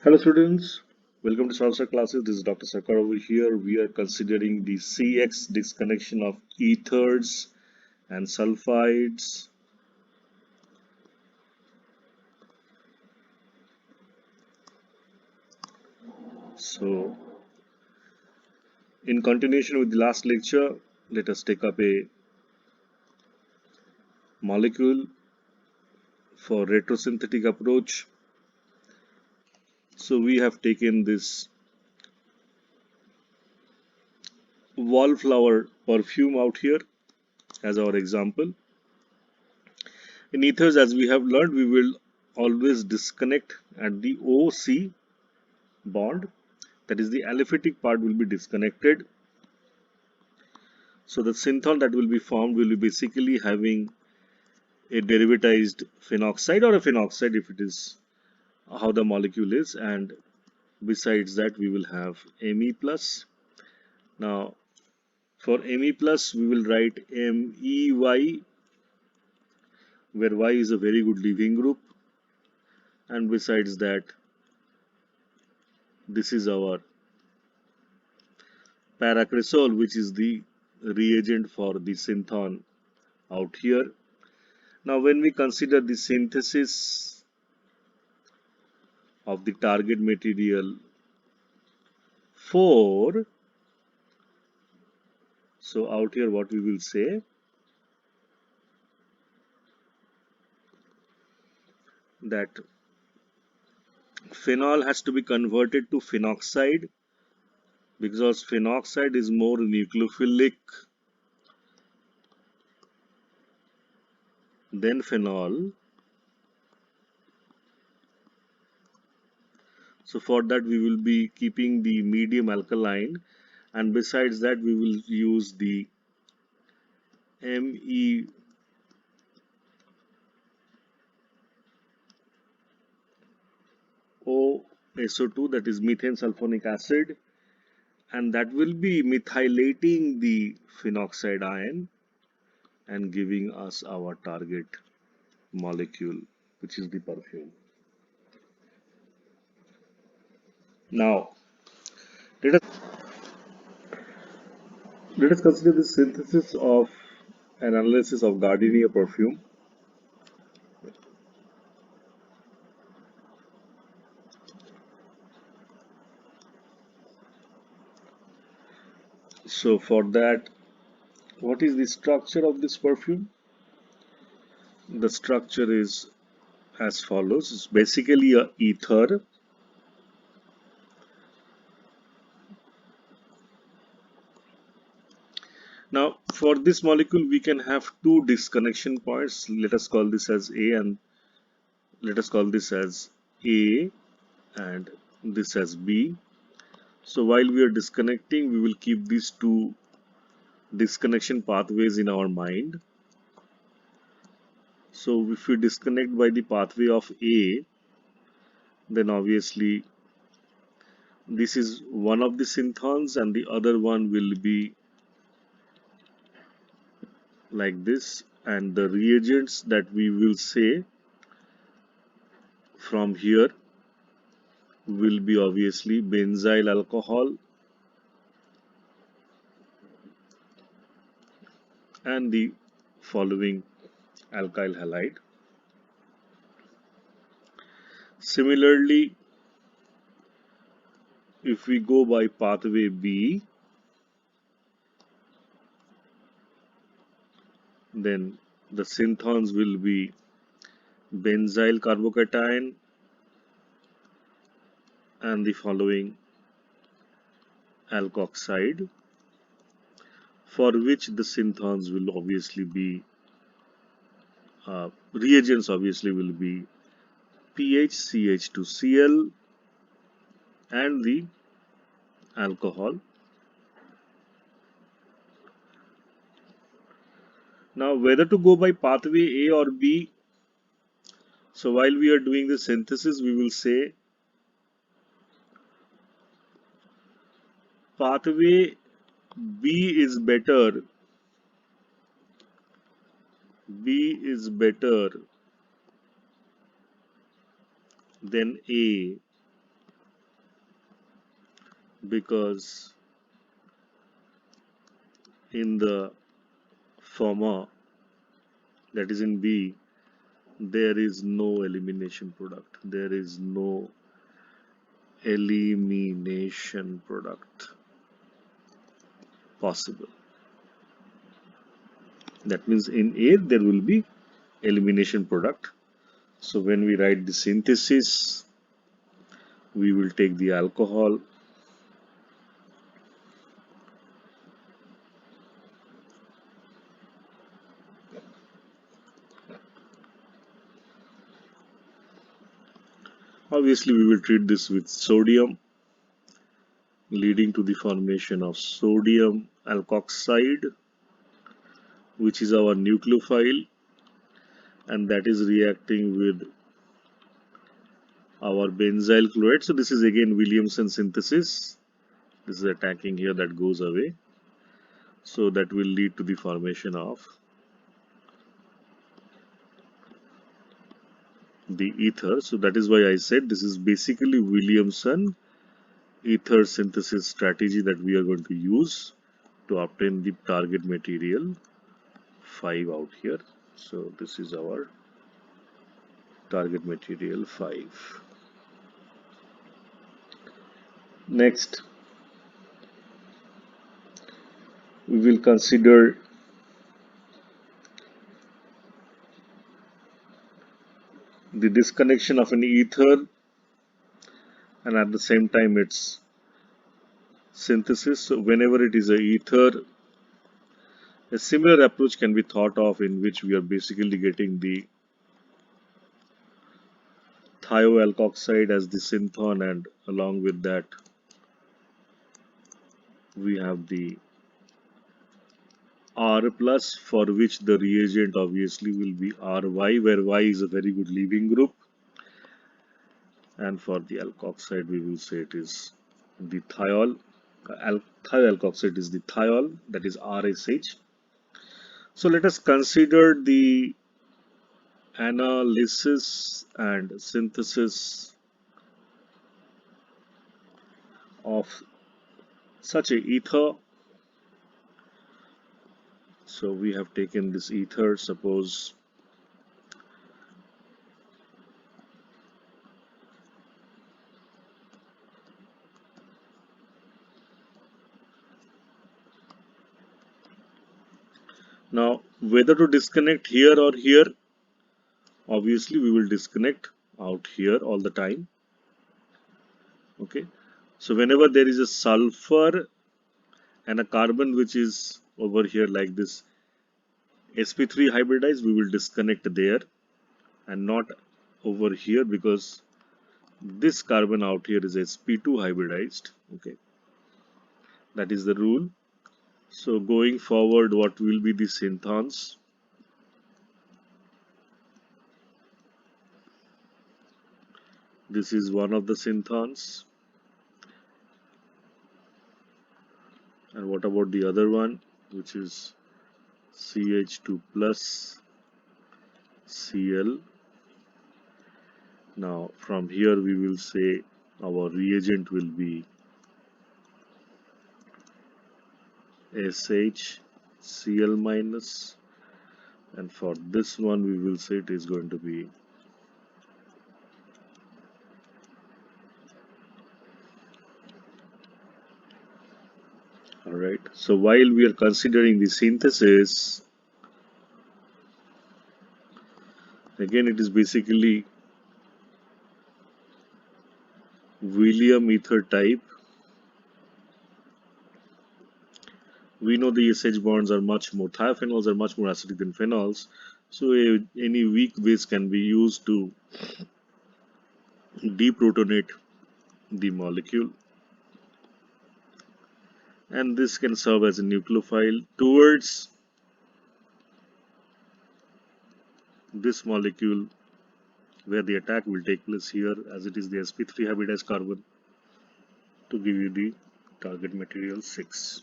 Hello students, welcome to Salsa classes. This is Dr. Sakar over here. We are considering the CX disconnection of ethers and sulfides. So, in continuation with the last lecture, let us take up a molecule for retrosynthetic approach. So, we have taken this wallflower perfume out here as our example. In ethers, as we have learned, we will always disconnect at the OC bond, that is the aliphatic part will be disconnected. So the synthol that will be formed will be basically having a derivatized phenoxide or a phenoxide if it is how the molecule is, and besides that we will have Me plus. Now for Me plus we will write Mey, where Y is a very good leaving group, and besides that this is our paracresol, which is the reagent for the synthon out here. Now when we consider the synthesis of the target material 4, so out here what we will say that phenol has to be converted to phenoxide because phenoxide is more nucleophilic than phenol. So for that we will be keeping the medium alkaline, and besides that we will use the MEOSO2, that is methane sulfonic acid, and that will be methylating the phenoxide ion and giving us our target molecule, which is the perfume. Now, let us let us consider the synthesis of an analysis of gardenia perfume. So for that, what is the structure of this perfume? The structure is as follows. It's basically a ether. Now, for this molecule, we can have two disconnection points. Let us call this as A, and let us call this as A and this as B. So while we are disconnecting, we will keep these two disconnection pathways in our mind. So if we disconnect by the pathway of A, then obviously this is one of the synthons and the other one will be like this, and the reagents that we will say from here will be obviously benzyl alcohol and the following alkyl halide. Similarly, if we go by pathway B, then the synthons will be benzyl carbocation and the following alkoxide, for which the synthons will obviously be reagents obviously will be PHCH2Cl and the alcohol. Now whether to go by pathway A or B, so while we are doing the synthesis we will say pathway B is better, B is better than A because in the former, that is in B, there is no elimination product. There is no elimination product possible. That means in A there will be elimination product. So when we write the synthesis, we will take the alcohol. Obviously, we will treat this with sodium, leading to the formation of sodium alkoxide, which is our nucleophile, and that is reacting with our benzyl chloride. So this is again Williamson synthesis. This is attacking here, that goes away. So that will lead to the formation of the ether. So that is why I said this is basically Williamson ether synthesis strategy that we are going to use to obtain the target material 5 out here. So this is our target material 5. Next, we will consider the disconnection of an ether and at the same time its synthesis. So whenever it is a ether, a similar approach can be thought of in which we are basically getting the thioalkoxide as the synthon, and along with that we have the R plus, for which the reagent obviously will be Ry, where Y is a very good leaving group, and for the alkoxide we will say it is the thiol. Thioalkoxide is the thiol, that is RSH. So let us consider the analysis and synthesis of such a ether. So we have taken this ether, suppose now whether to disconnect here or here, obviously we will disconnect out here all the time. Okay, so whenever there is a sulfur and a carbon which is over here like this sp3 hybridized, we will disconnect there and not over here, because this carbon out here is sp2 hybridized. Okay, that is the rule. So going forward, what will be the synthons? This is one of the synthons. And what about the other one, which is CH2 plus Cl? Now from here we will say our reagent will be SHCl minus, and for this one we will say it is going to be alright. So while we are considering the synthesis, again it is basically William ether type. We know the SH bonds are much more, thiophenols are much more acidic than phenols, so any weak base can be used to deprotonate the molecule, and this can serve as a nucleophile towards this molecule where the attack will take place here, as it is the sp3 hybridized carbon, to give you the target material 6.